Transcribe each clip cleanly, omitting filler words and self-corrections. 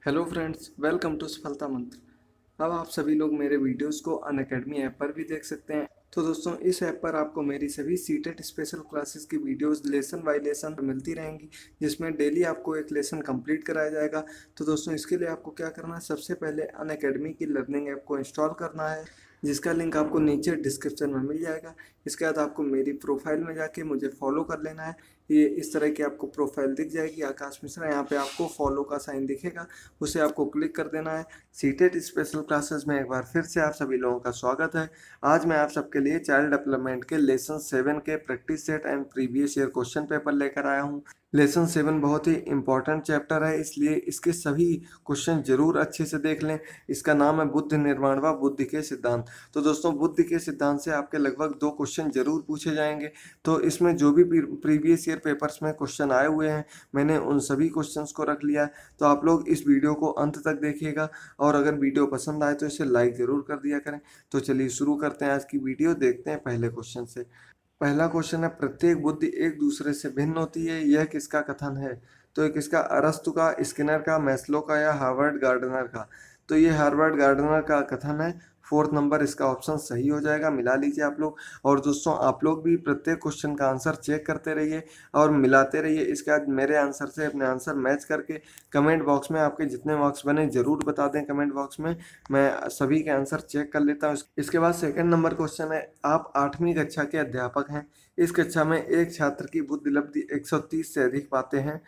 Hello friends, welcome to सफलता मंत्र। अब आप सभी लोग मेरे वीडियोस को अनअकैडमी ऐप पर भी देख सकते हैं। तो दोस्तों, इस ऐप पर आपको मेरी सभी सीटेट स्पेशल क्लासेस की वीडियोस लेसन बाय लेसन मिलती रहेंगी, जिसमें डेली आपको एक लेसन कंप्लीट कराया जाएगा। तो दोस्तों, इसके लिए आपको क्या करना है, सबसे पहले अनअकैडमी की लर्निंग ऐप को इंस्टॉल करना है, जिसका लिंक आपको नीचे डिस्क्रिप्शन में मिल जाएगा। इसके बाद आपको मेरी प्रोफाइल में जाके मुझे फॉलो कर लेना है। ये इस तरह की आपको प्रोफाइल दिख जाएगी, आकाश मिश्रा। यहाँ पे आपको फॉलो का साइन दिखेगा, उसे आपको क्लिक कर देना है। सीटेट स्पेशल क्लासेस में एक बार फिर से आप सभी लोगों का स्वागत है। आज मैं आप सबके लिए चाइल्ड डेवलपमेंट के लेसन 7 के practice set and previous year question paper लेकर आया हूँ। लेसन 7 बहुत ही इंपॉर्टेंट चैप्टर है, इसलिए इसके सभी क्वेश्चन जरूर अच्छे से देख लें। इसका नाम है बुद्धि निर्माण व बुद्धि के सिद्धांत। तो दोस्तों, बुद्धि के सिद्धांत से आपके लगभग 2 क्वेश्चन जरूर पूछे जाएंगे। तो इसमें जो भी प्रीवियस ईयर पेपर्स में क्वेश्चन आए हुए हैं, मैंने उन सभी क्वेश्चंस को रख लिया है। तो आप लोग इस वीडियो को अंत तक देखिएगा, और अगर वीडियो पसंद आए तो इसे लाइक ज़रूर कर दिया करें। तो चलिए शुरू करते हैं आज की वीडियो। देखते हैं पहले क्वेश्चन से। पहला क्वेश्चन है, प्रत्येक बुद्धि एक दूसरे से भिन्न होती है, यह किसका कथन है? तो एक इसका अरस्तु का, स्किनर का, मैस्लो का या हार्वर्ड गार्डनर का? तो ये हार्वर्ड गार्डनर का कथन है। 4th नंबर इसका ऑप्शन सही हो जाएगा, मिला लीजिए आप लोग। और दोस्तों, आप लोग भी प्रत्येक क्वेश्चन का आंसर चेक करते रहिए और मिलाते रहिए। इसके बाद मेरे आंसर से अपने आंसर मैच करके कमेंट बॉक्स में आपके जितने मार्क्स बने जरूर बता दें कमेंट बॉक्स में। मैं सभी के आंसर चेक कर लेता हूँ। इसके बाद सेकंड नंबर क्वेश्चन है, आप 8वीं कक्षा के अध्यापक हैं। इस कक्षा में एक छात्र की बुद्धि लब्धि 130 से अधिक पाते हैं।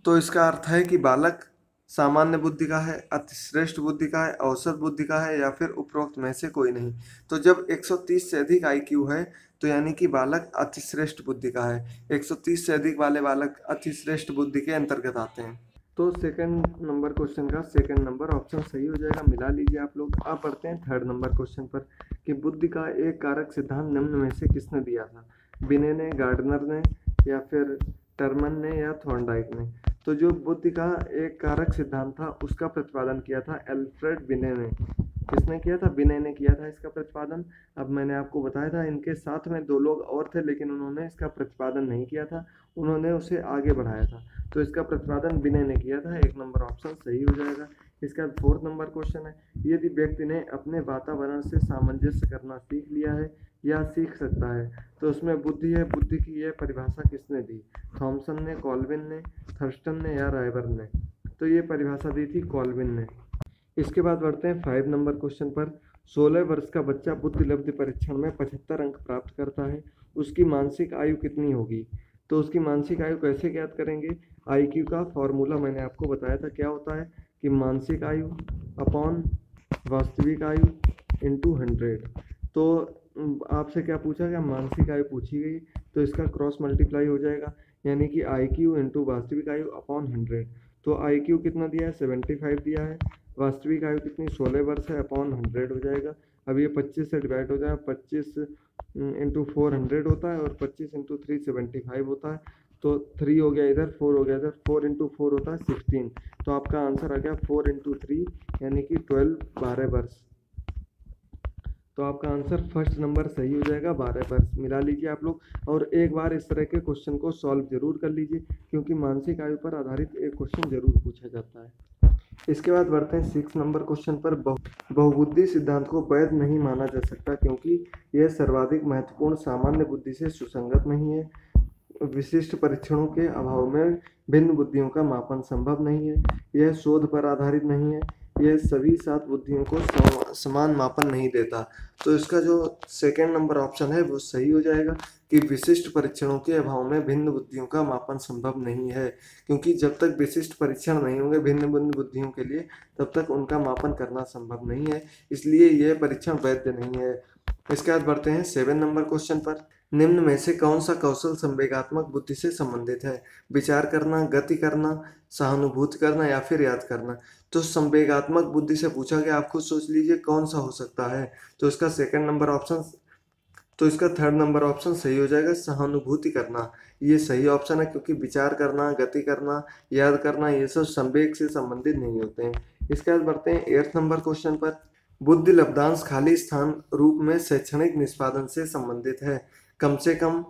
तो इसका अर्थ है कि बालक सामान्य बुद्धि का है, अतिश्रेष्ठ बुद्धि का है, औसत बुद्धि का है, या फिर उपरोक्त में से कोई नहीं। तो जब 130 से अधिक आईक्यू है, तो यानी कि बालक अतिश्रेष्ठ बुद्धि का है। 130 से अधिक वाले बालक अतिश्रेष्ठ बुद्धि के अंतर्गत आते हैं। तो सेकंड नंबर क्वेश्चन का सेकंड नंबर ऑप्शन सही हो जाएगा, मिला लीजिए आप लोग। आप पढ़ते हैं थर्ड नंबर क्वेश्चन पर कि बुद्धि का एक कारक सिद्धांत निम्न में से किसने दिया था? बिने ने, गार्डनर ने, या फिर टर्मन ने, या थॉर्नडाइक ने? तो जो बुद्धि का एक कारक सिद्धांत था, उसका प्रतिपादन किया था एल्फ्रेड बिने ने। किसने किया था? बिने ने किया था इसका प्रतिपादन। अब मैंने आपको बताया था, इनके साथ में 2 लोग और थे, लेकिन उन्होंने इसका प्रतिपादन नहीं किया था, उन्होंने उसे आगे बढ़ाया था। तो इसका प्रतिपादन बिने ने किया था। 1 नंबर ऑप्शन सही हो जाएगा। इसका 4th नंबर क्वेश्चन है, यदि व्यक्ति ने अपने वातावरण से सामंजस्य करना सीख लिया है या सीख सकता है, तो उसमें बुद्धि है। बुद्धि की यह परिभाषा किसने दी? थॉमसन ने, कॉल्विन ने, थर्स्टन ने, या रायबर्न ने? तो ये परिभाषा दी थी कॉल्विन ने। इसके बाद बढ़ते हैं 5 नंबर क्वेश्चन पर। 16 वर्ष का बच्चा बुद्धि लब्धि परीक्षण में 75 अंक प्राप्त करता है, उसकी मानसिक आयु कितनी होगी? तो उसकी मानसिक आयु कैसे ज्ञात करेंगे? आईक्यू का फॉर्मूला मैंने आपको बताया था, क्या होता है कि मानसिक आयु अपॉन वास्तविक आयु इंटू 100। तो आपसे क्या पूछा गया? मानसिक आयु पूछी गई, तो इसका क्रॉस मल्टीप्लाई हो जाएगा, यानी कि आईक्यू इंटू वास्तविक आयु अपॉन 100। तो आईक्यू कितना दिया है? 75 दिया है। वास्तविक आयु कितनी? 16 वर्ष है, अपॉन 100 हो जाएगा। अब ये 25 से डिवाइड हो जाएगा, 25 इंटू 4 100 होता है, और 25 इंटू 3 75 होता है। तो 3 हो गया इधर, 4 हो गया इधर, 4 इंटू 4 होता है 16। तो आपका आंसर आ गया 4 इंटू 3, यानी कि 12 वर्ष। तो आपका आंसर फर्स्ट नंबर सही हो जाएगा, 12 वर्ष। मिला लीजिए आप लोग, और एक बार इस तरह के क्वेश्चन को सॉल्व जरूर कर लीजिए, क्योंकि मानसिक आयु पर आधारित एक क्वेश्चन जरूर पूछा जाता है। इसके बाद बढ़ते हैं 6 नंबर क्वेश्चन पर। बहुबुद्धि सिद्धांत को वैध नहीं माना जा सकता, क्योंकि यह सर्वाधिक महत्वपूर्ण सामान्य बुद्धि से सुसंगत नहीं है। विशिष्ट परीक्षणों के अभाव में भिन्न बुद्धियों का मापन संभव नहीं है। यह शोध पर आधारित नहीं है। यह सभी 7 बुद्धियों को समान मापन नहीं देता। तो इसका जो सेकंड नंबर ऑप्शन है वो सही हो जाएगा कि विशिष्ट परीक्षणों के अभाव में भिन्न बुद्धियों का मापन संभव नहीं है, क्योंकि जब तक विशिष्ट परीक्षण नहीं होंगे भिन्न भिन्न बुद्धियों के लिए, तब तक उनका मापन करना संभव नहीं है। इसलिए यह परीक्षण वैध नहीं है। इसके बाद बढ़ते हैं 7 नंबर क्वेश्चन पर। निम्न में से कौन सा कौशल संवेगात्मक बुद्धि से संबंधित है? विचार करना, गति करना, सहानुभूति करना, या फिर याद करना? तो संवेगात्मक बुद्धि से पूछा गया, आप खुद सोच लीजिए कौन सा हो सकता है। तो इसका सेकंड नंबर ऑप्शन, तो इसका 3rd नंबर ऑप्शन सही हो जाएगा, सहानुभूति करना। ये सही ऑप्शन है, क्योंकि विचार करना, गति करना, याद करना, ये सब संवेग से संबंधित नहीं होते हैं। इसके बाद बढ़ते हैं 8th नंबर क्वेश्चन पर। बुद्धि लब्धांश खाली स्थान रूप में शैक्षणिक निष्पादन से संबंधित है, कम से कम,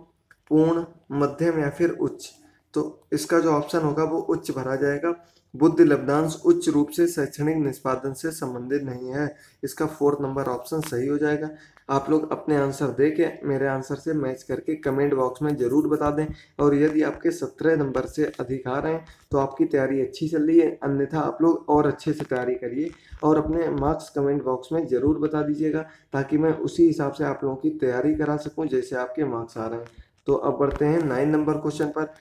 पूर्ण, मध्यम, या फिर उच्च? तो इसका जो ऑप्शन होगा वो उच्च भरा जाएगा। बुद्धि लब्धांश उच्च रूप से शैक्षणिक निष्पादन से संबंधित नहीं है। इसका 4th नंबर ऑप्शन सही हो जाएगा। आप लोग अपने आंसर दे के मेरे आंसर से मैच करके कमेंट बॉक्स में ज़रूर बता दें। और यदि आपके 17 नंबर से अधिक आ रहे हैं तो आपकी तैयारी अच्छी चल रही है, अन्यथा आप लोग और अच्छे से तैयारी करिए और अपने मार्क्स कमेंट बॉक्स में ज़रूर बता दीजिएगा, ताकि मैं उसी हिसाब से आप लोगों की तैयारी करा सकूँ जैसे आपके मार्क्स आ रहे हैं। तो अब बढ़ते हैं 9 नंबर क्वेश्चन पर।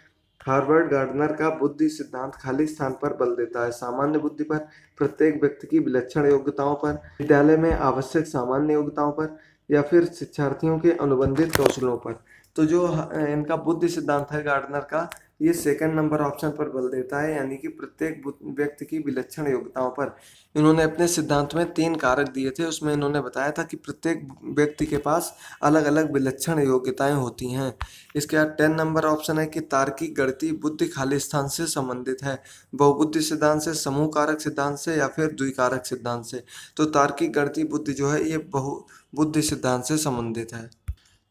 हार्वर्ड गार्डनर का बुद्धि सिद्धांत खाली स्थान पर बल देता है। सामान्य बुद्धि पर, प्रत्येक व्यक्ति की विलक्षण योग्यताओं पर, विद्यालय में आवश्यक सामान्य योग्यताओं पर, या फिर शिक्षार्थियों के अनुबंधित कौशलों पर। तो जो इनका बुद्धि सिद्धांत है गार्डनर का, ये 2nd नंबर ऑप्शन पर बल देता है, यानी कि प्रत्येक व्यक्ति की विलक्षण योग्यताओं पर। इन्होंने अपने सिद्धांत में 3 कारक दिए थे, उसमें इन्होंने बताया था कि प्रत्येक व्यक्ति के पास अलग अलग विलक्षण योग्यताएं होती हैं। इसके बाद 10 नंबर ऑप्शन है कि तार्किक गणितीय बुद्धि खाली स्थान से संबंधित है, बहुबुद्धि सिद्धांत से, समूह कारक सिद्धांत से, या फिर द्विकारक सिद्धांत से। तो तार्किक गणितीय बुद्धि जो है ये बहुबुद्धि सिद्धांत से संबंधित है।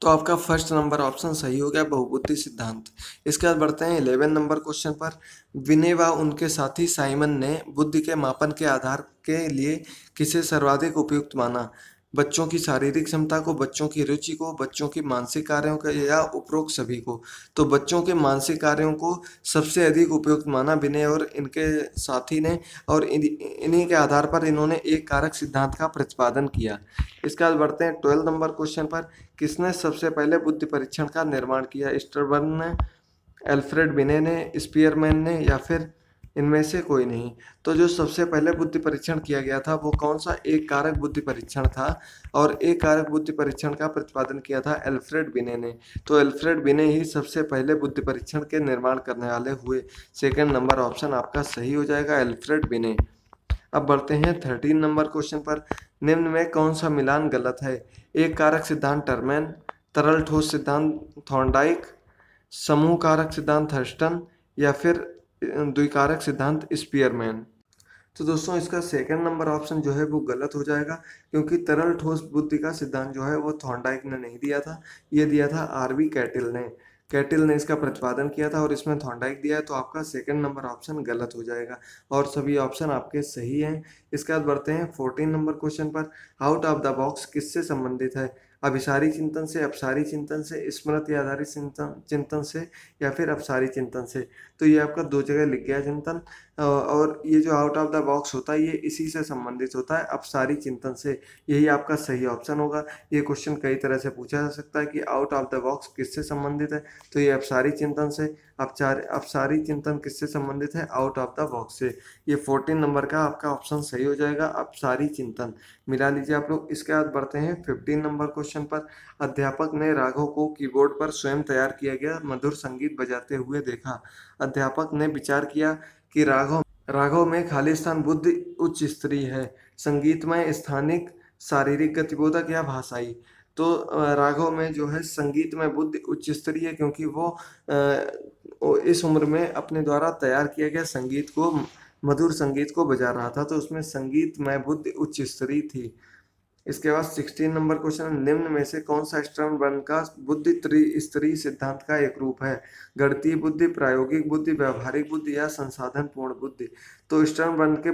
तो आपका 1st नंबर ऑप्शन सही हो गया, बहुबुद्धि सिद्धांत। इसके बाद बढ़ते हैं 11 नंबर क्वेश्चन पर। विनय व उनके साथी साइमन ने बुद्धि के मापन के आधार के लिए किसे सर्वाधिक उपयुक्त माना? बच्चों की शारीरिक क्षमता को, बच्चों की रुचि को, बच्चों की मानसिक कार्यों को, या उपरोक्त सभी को? तो बच्चों के मानसिक कार्यों को सबसे अधिक उपयुक्त माना विनय और इनके साथी ने, और इन्हीं के आधार पर इन्होंने एक कारक सिद्धांत का प्रतिपादन किया। इसके बाद बढ़ते हैं 12 नंबर क्वेश्चन पर। किसने सबसे पहले बुद्धि परीक्षण का निर्माण किया? स्टरबर्न ने, अल्फ्रेड बिने ने, स्पीयरमैन ने, या फिर इनमें से कोई नहीं? तो जो सबसे पहले बुद्धि परीक्षण किया गया था वो कौन सा एक कारक बुद्धि परीक्षण था? और एक कारक बुद्धि परीक्षण का प्रतिपादन किया था अल्फ्रेड बिने ने। तो अल्फ्रेड बिने ही सबसे पहले बुद्धि परीक्षण के निर्माण करने वाले हुए। 2nd नंबर ऑप्शन आपका सही हो जाएगा, अल्फ्रेड बिने। अब बढ़ते हैं 13 नंबर क्वेश्चन पर। निम्न में कौन सा मिलान गलत है? एक कारक सिद्धांत टर्मैन, तरल ठोस सिद्धांत थॉर्नडाइक, समूह कारक सिद्धांत हर्स्टन, या फिर द्विकारक सिद्धांत स्पीयरमैन? तो दोस्तों इसका 2nd नंबर ऑप्शन जो है वो गलत हो जाएगा, क्योंकि तरल ठोस बुद्धि का सिद्धांत जो है वो थॉर्नडाइक ने नहीं दिया था, ये दिया था आरवी कैटिल ने। कैटिल ने इसका प्रतिपादन किया था और इसमें थॉर्नडाइक दिया है, तो आपका 2nd नंबर ऑप्शन गलत हो जाएगा और सभी ऑप्शन आपके सही हैं। इसके बाद बढ़ते हैं 14 नंबर क्वेश्चन पर। आउट ऑफ द बॉक्स किससे संबंधित है? अभिसारी चिंतन से, अपसारी चिंतन से, स्मृति आधारित चिंतन से, या फिर अपसारी चिंतन से? तो ये आपका 2 जगह लिख गया चिंतन, और ये जो आउट ऑफ द बॉक्स होता है ये इसी से संबंधित होता है, अपसारी चिंतन से। यही आपका सही ऑप्शन होगा। ये क्वेश्चन कई तरह से पूछा जा सकता है कि आउट ऑफ द बॉक्स किससे संबंधित है, तो ये अपसारी चिंतन से। अपसारी चिंतन किससे संबंधित है? आउट ऑफ द बॉक्स से। ये 14 नंबर का आपका ऑप्शन सही हो जाएगा, अपसारी चिंतन। मिला लीजिए आप लोग। इसके बाद बढ़ते हैं 15 नंबर क्वेश्चन पर। अध्यापक ने राघव को कीबोर्ड पर स्वयं तैयार किया गया मधुर संगीत बजाते हुए देखा। अध्यापक ने विचार किया कि राघव में खाली स्थान बुद्धि उच्च स्तरीय है, संगीतमय, स्थानिक, शारीरिक, गतिबोधक, या भाषाई? तो राघव में जो है संगीत में बुद्धि उच्च स्तरीय है, क्योंकि वो इस उम्र में अपने द्वारा तैयार किया गया संगीत को, मधुर संगीत को बजा रहा था, तो उसमें संगीत में बुद्धि उच्च स्तरीय थी। इसके बाद 16 नंबर क्वेश्चन। निम्न में से कौन सा स्टर्नबर्न का बुद्धि त्रिस्तरीय सिद्धांत का एक रूप है? गणितीय बुद्धि, प्रायोगिक बुद्धि, व्यवहारिक बुद्धि, या संसाधन पूर्ण बुद्धि? तो स्टर्नबर्न के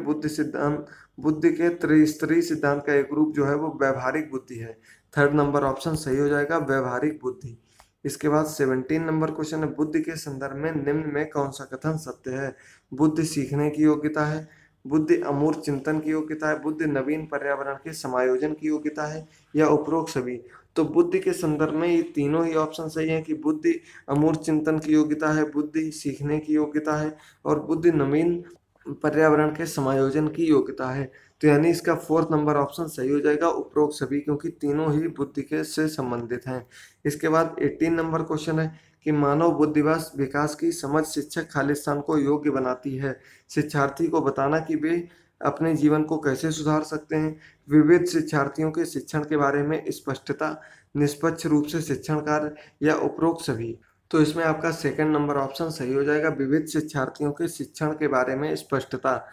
बुद्धि के त्रिस्तरीय सिद्धांत का एक रूप जो है वो व्यवहारिक बुद्धि है। 3rd नंबर ऑप्शन सही हो जाएगा, व्यवहारिक बुद्धि। इसके बाद 17 नंबर क्वेश्चन है। बुद्धि के संदर्भ में निम्न में कौन सा कथन सत्य है? बुद्धि सीखने की योग्यता है, बुद्धि अमूर्त चिंतन की योग्यता है, बुद्धि नवीन पर्यावरण के समायोजन की योग्यता है, या उपरोक्त सभी? तो बुद्धि के संदर्भ में ये तीनों ही ऑप्शन सही है कि बुद्धि अमूर्त चिंतन की योग्यता है, बुद्धि सीखने की योग्यता है, और बुद्धि नवीन पर्यावरण के समायोजन की योग्यता है। तो यानी इसका 4th नंबर ऑप्शन सही हो जाएगा, उपरोक्त सभी, क्योंकि तीनों ही बुद्धि के से संबंधित हैं। इसके बाद 18 नंबर क्वेश्चन है कि मानव बुद्धिवास विकास की समझ शिक्षक खालिस्तान को योग्य बनाती है। शिक्षार्थी को बताना कि वे अपने जीवन को कैसे सुधार सकते हैं, विविध शिक्षार्थियों के शिक्षण के बारे में स्पष्टता, निष्पक्ष रूप से शिक्षण कार्य, या उपरोक्त सभी? तो इसमें आपका 2nd नंबर ऑप्शन सही हो जाएगा, विविध शिक्षार्थियों के शिक्षण के बारे में स्पष्टता।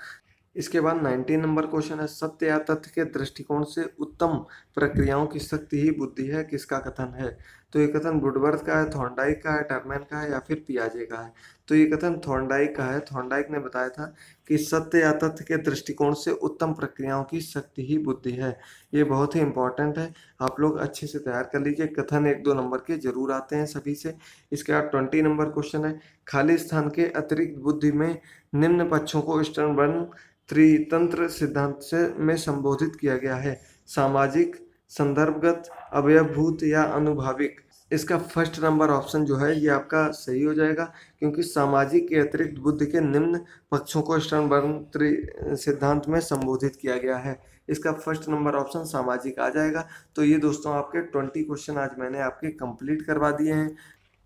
इसके बाद 19 नंबर क्वेश्चन है। सत्य या तथ्य के दृष्टिकोण से उत्तम प्रक्रियाओं की शक्ति ही बुद्धि है, किसका कथन है? तो ये कथन वुडवर्थ का है, थॉर्नडाइक का है, टरमैन का है या फिर पियाजे का है। तो ये कथन थॉर्नडाइक का है। थॉर्नडाइक ने बताया था कि सत्य या तथ्य के दृष्टिकोण से उत्तम प्रक्रियाओं की शक्ति ही बुद्धि है। ये बहुत ही इंपॉर्टेंट है, आप लोग अच्छे से तैयार कर लीजिए। कथन 1-2 नंबर के जरूर आते हैं सभी से। इसके बाद 20 नंबर क्वेश्चन है, खाली स्थान के अतिरिक्त बुद्धि में निम्न पक्षों को स्टर्नबर्न त्रितंत्र सिद्धांत से में संबोधित किया गया है। सामाजिक, संदर्भगत, अवयवभूत या अनुभाविक। इसका फर्स्ट नंबर ऑप्शन जो है ये आपका सही हो जाएगा, क्योंकि सामाजिक के अतिरिक्त बुद्धि के निम्न पक्षों को स्टर्नबर्न सिद्धांत में संबोधित किया गया है। इसका फर्स्ट नंबर ऑप्शन सामाजिक आ जाएगा। तो ये दोस्तों आपके 20 क्वेश्चन आज मैंने आपके कंप्लीट करवा दिए हैं।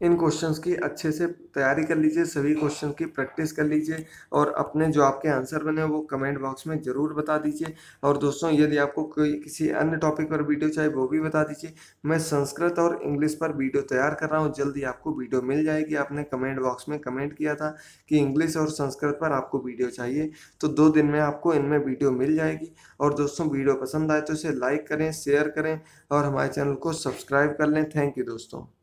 इन क्वेश्चंस की अच्छे से तैयारी कर लीजिए, सभी क्वेश्चन की प्रैक्टिस कर लीजिए और अपने जो आपके आंसर बने वो कमेंट बॉक्स में ज़रूर बता दीजिए। और दोस्तों यदि आपको कोई किसी अन्य टॉपिक पर वीडियो चाहिए वो भी बता दीजिए। मैं संस्कृत और इंग्लिश पर वीडियो तैयार कर रहा हूँ, जल्दी आपको वीडियो मिल जाएगी। आपने कमेंट बॉक्स में कमेंट किया था कि इंग्लिश और संस्कृत पर आपको वीडियो चाहिए, तो 2 दिन में आपको इनमें वीडियो मिल जाएगी। और दोस्तों वीडियो पसंद आए तो इसे लाइक करें, शेयर करें और हमारे चैनल को सब्सक्राइब कर लें। थैंक यू दोस्तों।